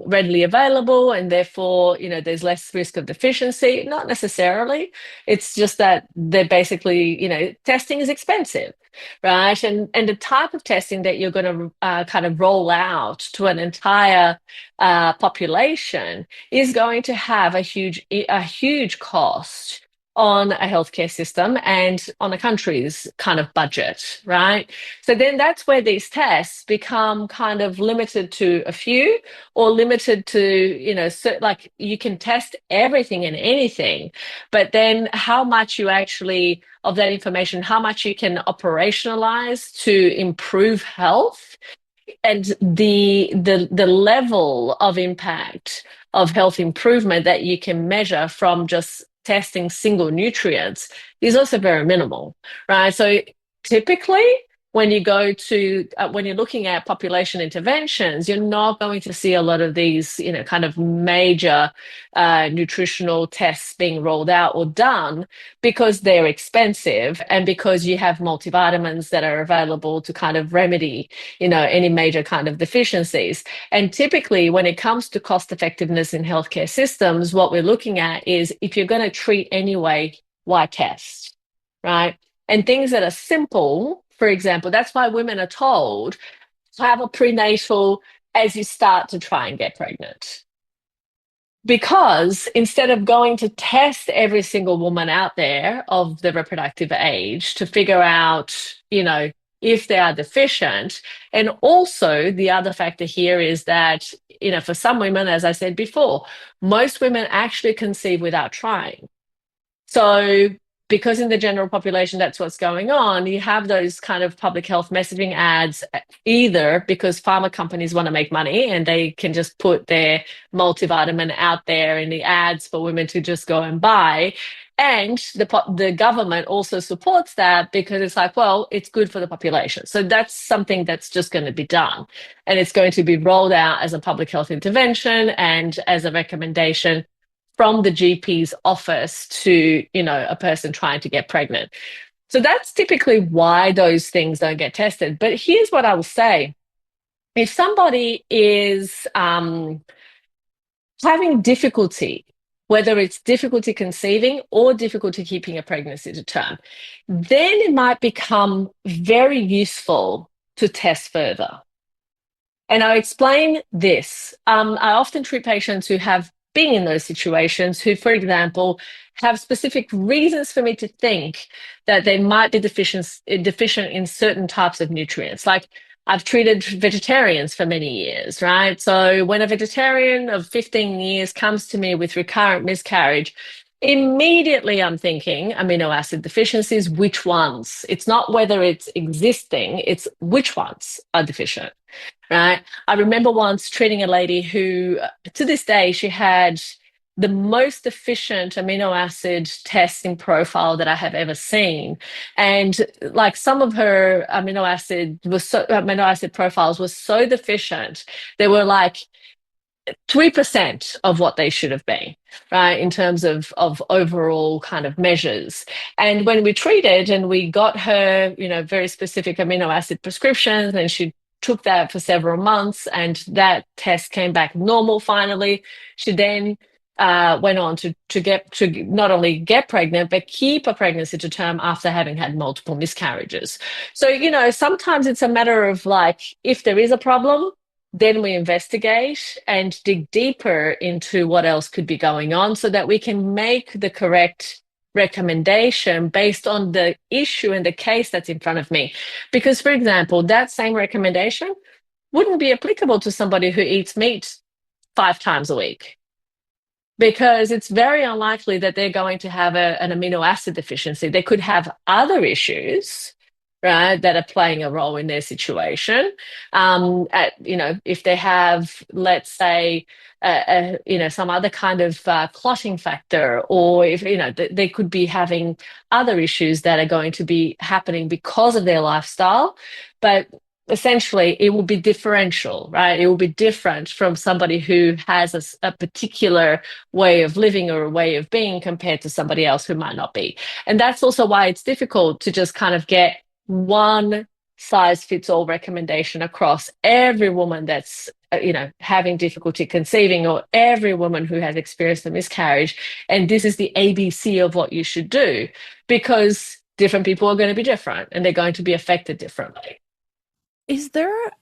readily available and therefore, there's less risk of deficiency? Not necessarily. It's just that they're basically, testing is expensive, right? And the type of testing that you're going to kind of roll out to an entire population is going to have a huge cost on a healthcare system and on a country's kind of budget, right? So then that's where these tests become kind of limited to a few, or limited to, like you can test everything and anything, but then how much you actually of that information, how much you can operationalize to improve health, and the level of impact of health improvement that you can measure from just testing single nutrients is also very minimal, right? So typically, when you're looking at population interventions, you're not going to see a lot of these, kind of major nutritional tests being rolled out or done, because they're expensive and because you have multivitamins that are available to kind of remedy, any major kind of deficiencies. And typically, when it comes to cost effectiveness in healthcare systems, what we're looking at is, if you're going to treat anyway, why test, right? And things that are simple, for example, that's why women are told to have a prenatal as you start to try and get pregnant. Because instead of going to test every single woman out there of the reproductive age to figure out, if they are deficient. And also the other factor here is that, for some women, as I said before, most women actually conceive without trying. So because in the general population, that's what's going on, you have those kind of public health messaging ads, either because pharma companies want to make money and they can just put their multivitamin out there in the ads for women to just go and buy. And the government also supports that, because it's like, well, it's good for the population. So that's something that's just going to be done. And it's going to be rolled out as a public health intervention and as a recommendation from the GP's office to, a person trying to get pregnant. So that's typically why those things don't get tested. But here's what I will say. If somebody is having difficulty, whether it's difficulty conceiving or difficulty keeping a pregnancy to term, then it might become very useful to test further. And I'll explain this. I often treat patients who have been in those situations, who, for example, have specific reasons for me to think that they might be deficient in certain types of nutrients. Like, I've treated vegetarians for many years, right? So when a vegetarian of 15 years comes to me with recurrent miscarriage, immediately I'm thinking amino acid deficiencies. Which ones? It's not whether it's existing, it's which ones are deficient. Right. I remember once treating a lady who, to this day, she had the most efficient amino acid testing profile that I have ever seen. And like, some of her amino acid profiles were so deficient, they were like 3% of what they should have been, right, in terms of overall kind of measures. And when we treated and we got her, very specific amino acid prescriptions, and she took that for several months, and that test came back normal finally. She then went on to not only get pregnant, but keep a pregnancy to term after having had multiple miscarriages. So, sometimes it's a matter of, like, if there is a problem, then we investigate and dig deeper into what else could be going on, so that we can make the correct recommendation based on the issue and the case that's in front of me. Because, for example, that same recommendation wouldn't be applicable to somebody who eats meat 5 times a week, because it's very unlikely that they're going to have an amino acid deficiency. They could have other issues right, that are playing a role in their situation. If they have, let's say, some other kind of clotting factor, or if they could be having other issues that are going to be happening because of their lifestyle, but essentially it will be differential, right? It will be different from somebody who has a particular way of living or a way of being compared to somebody else who might not be. And that's also why it's difficult to just kind of get one size fits all recommendation across every woman that's having difficulty conceiving, or every woman who has experienced a miscarriage, and this is the ABC of what you should do, because different people are going to be different and they're going to be affected differently. Is there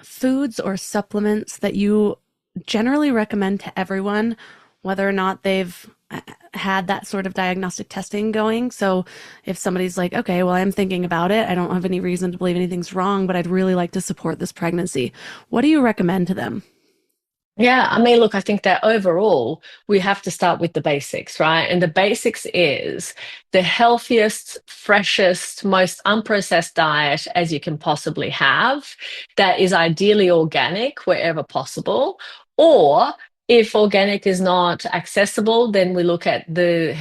foods or supplements that you generally recommend to everyone, whether or not they've had that sort of diagnostic testing going? So if somebody's like, okay, well, I'm thinking about it, I don't have any reason to believe anything's wrong, but I'd really like to support this pregnancy, what do you recommend to them? Yeah, I mean, look, I think that overall we have to start with the basics, right? And the basics is the healthiest, freshest, most unprocessed diet as you can possibly have, that is ideally organic wherever possible. Or if organic is not accessible, then we look at the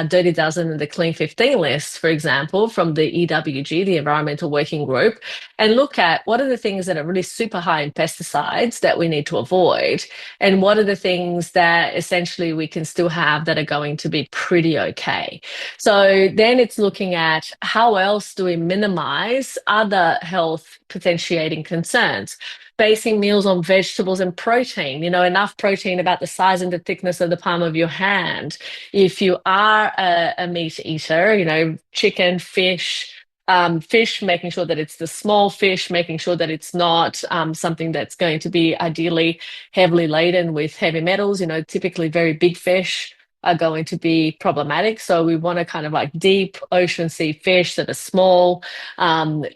Dirty Dozen and the Clean 15 lists, for example, from the EWG, the Environmental Working Group, and look at what are the things that are really super high in pesticides that we need to avoid, and what are the things that essentially we can still have that are going to be pretty okay. So then it's looking at how else do we minimize other health potentiating concerns. Basing meals on vegetables and protein, enough protein about the size and the thickness of the palm of your hand. If you are a meat eater, chicken, fish, making sure that it's the small fish, making sure that it's not something that's going to be ideally heavily laden with heavy metals. Typically very big fish are going to be problematic. So we want to kind of like deep ocean sea fish that are small,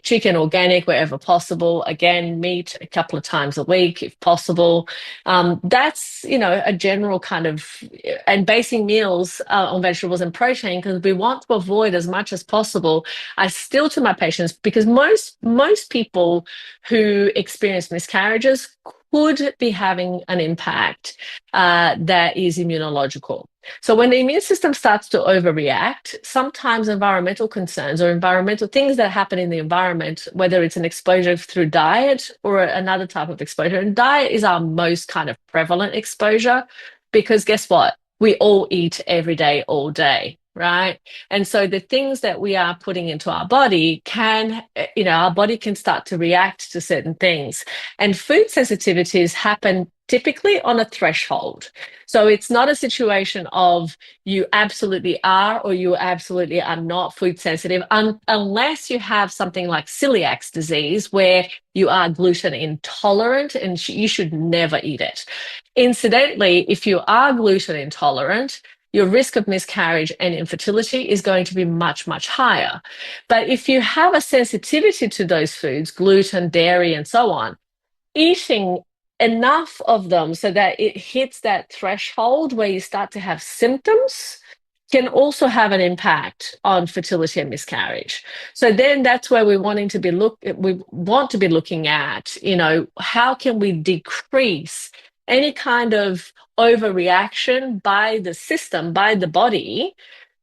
chicken organic wherever possible. Again, meat a couple of times a week if possible. That's, a general kind of, and basing meals on vegetables and protein, because we want to avoid as much as possible. I still to my patients, because most people who experience miscarriages could be having an impact that is immunological. So when the immune system starts to overreact, sometimes environmental concerns or environmental things that happen in the environment, whether it's an exposure through diet or another type of exposure, and diet is our most kind of prevalent exposure, because guess what? We all eat every day, all day, right? And so the things that we are putting into our body our body can start to react to certain things. And food sensitivities happen typically on a threshold. So it's not a situation of you absolutely are or you absolutely are not food sensitive, unless you have something like celiac disease where you are gluten intolerant and you should never eat it. Incidentally, if you are gluten intolerant, your risk of miscarriage and infertility is going to be much, much higher. But if you have a sensitivity to those foods, gluten, dairy, and so on, eating enough of them so that it hits that threshold where you start to have symptoms can also have an impact on fertility and miscarriage. So then that's where we want to be looking at, how can we decrease any kind of overreaction by the system, by the body,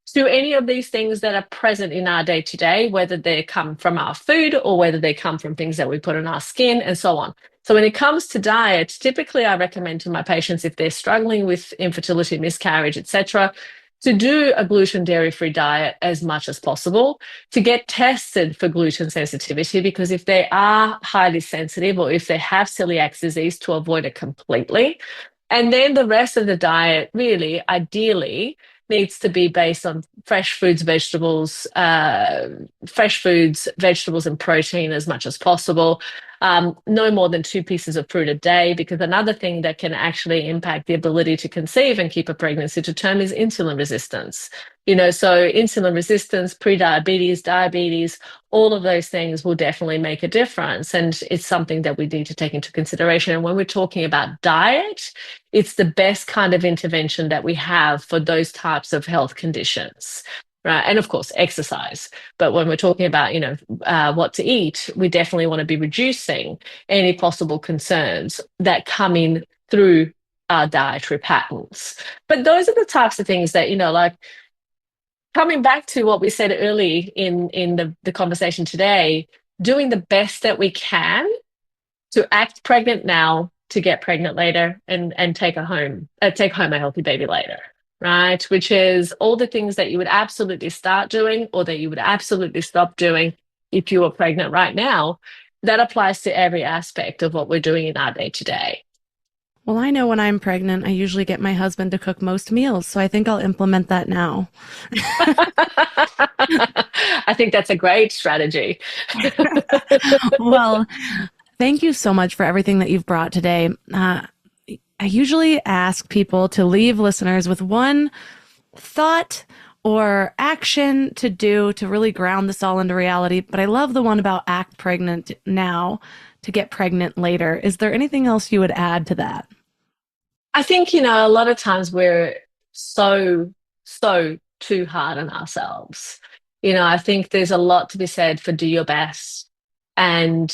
to any of these things that are present in our day-to-day, whether they come from our food or whether they come from things that we put on our skin and so on. So when it comes to diet, typically I recommend to my patients, if they're struggling with infertility, miscarriage, etc., to do a gluten dairy-free diet as much as possible, to get tested for gluten sensitivity, because if they are highly sensitive or if they have celiac disease, to avoid it completely. And then the rest of the diet really, ideally, needs to be based on fresh foods, vegetables, and protein as much as possible. No more than 2 pieces of fruit a day, because another thing that can actually impact the ability to conceive and keep a pregnancy to term is insulin resistance. So insulin resistance, pre-diabetes, diabetes, all of those things will definitely make a difference. And it's something that we need to take into consideration. And when we're talking about diet, it's the best kind of intervention that we have for those types of health conditions. right? And of course, exercise. But when we're talking about, what to eat, we definitely want to be reducing any possible concerns that come in through our dietary patterns. But those are the types of things that, like coming back to what we said early in the conversation today, doing the best that we can to act pregnant now to get pregnant later and take home a healthy baby later, right? Which is all the things that you would absolutely start doing or that you would absolutely stop doing if you were pregnant right now. That applies to every aspect of what we're doing in our day to day. Well, I know when I'm pregnant, I usually get my husband to cook most meals, so I think I'll implement that now. I think that's a great strategy. Well, thank you so much for everything that you've brought today. I usually ask people to leave listeners with one thought or action to do to really ground this all into reality, but I love the one about act pregnant now to get pregnant later. Is there anything else you would add to that? I think, a lot of times we're so too hard on ourselves. I think there's a lot to be said for do your best and,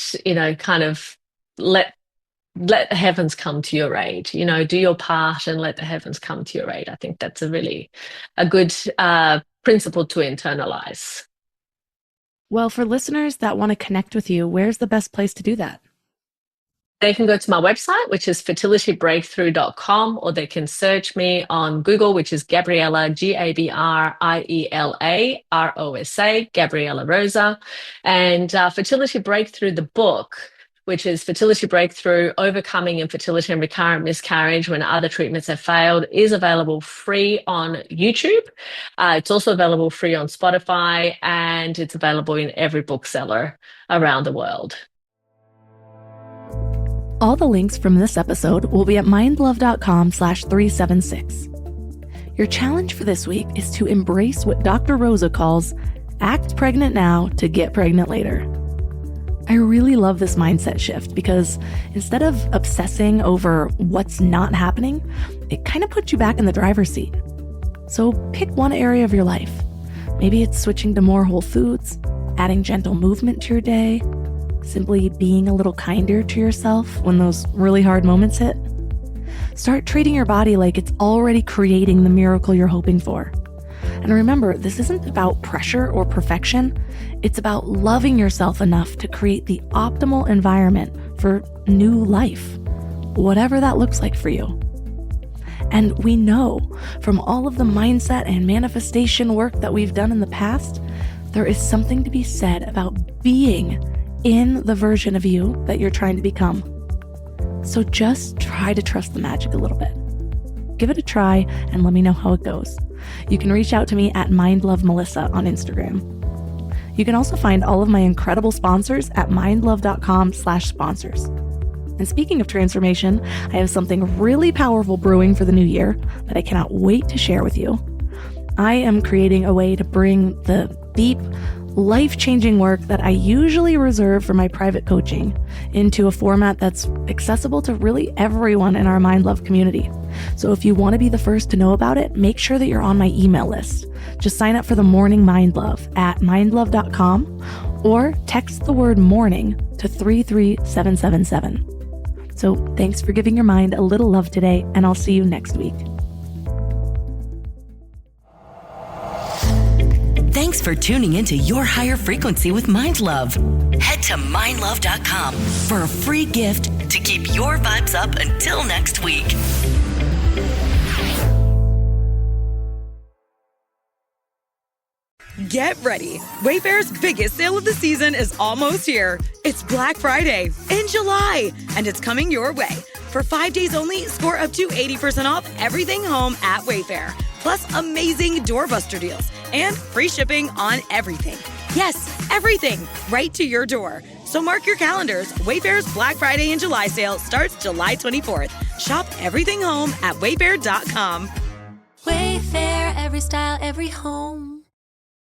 kind of let the heavens come to your aid, do your part and let the heavens come to your aid. I think that's a good principle to internalize. Well, for listeners that want to connect with you, where's the best place to do that? They can go to my website, which is fertilitybreakthrough.com, or they can search me on Google, which is Gabriela, Gabriela Rosa, Gabriela Rosa. And Fertility Breakthrough, the book, which is Fertility Breakthrough, Overcoming Infertility and Recurrent Miscarriage When Other Treatments Have Failed, is available free on YouTube. It's also available free on Spotify, and it's available in every bookseller around the world. All the links from this episode will be at mindlove.com/376. Your challenge for this week is to embrace what Dr. Rosa calls act pregnant now to get pregnant later. I really love this mindset shift because instead of obsessing over what's not happening, it kind of puts you back in the driver's seat. So pick one area of your life. Maybe it's switching to more whole foods, adding gentle movement to your day, simply being a little kinder to yourself when those really hard moments hit. Start treating your body like it's already creating the miracle you're hoping for. And remember, this isn't about pressure or perfection. It's about loving yourself enough to create the optimal environment for new life, whatever that looks like for you. And we know from all of the mindset and manifestation work that we've done in the past, there is something to be said about being in the version of you that you're trying to become. So just try to trust the magic a little bit. Give it a try and let me know how it goes. You can reach out to me at mindlovemelissa on Instagram. You can also find all of my incredible sponsors at mindlove.com/sponsors. And speaking of transformation, I have something really powerful brewing for the new year that I cannot wait to share with you. I am creating a way to bring the deep, life-changing work that I usually reserve for my private coaching into a format that's accessible to really everyone in our Mind Love community. So if you want to be the first to know about it, make sure that you're on my email list. Just sign up for the Morning Mind Love at mindlove.com or text the word morning to 33777. So thanks for giving your mind a little love today, and I'll see you next week. Thanks for tuning into Your Higher Frequency with Mind Love. Head to mindlove.com for a free gift to keep your vibes up until next week. Get ready. Wayfair's biggest sale of the season is almost here. It's Black Friday in July, and it's coming your way. For 5 days only, score up to 80% off everything home at Wayfair. Plus amazing doorbuster deals and free shipping on everything. Yes, everything, right to your door. So mark your calendars. Wayfair's Black Friday and July sale starts July 24th. Shop everything home at wayfair.com. Wayfair, every style, every home.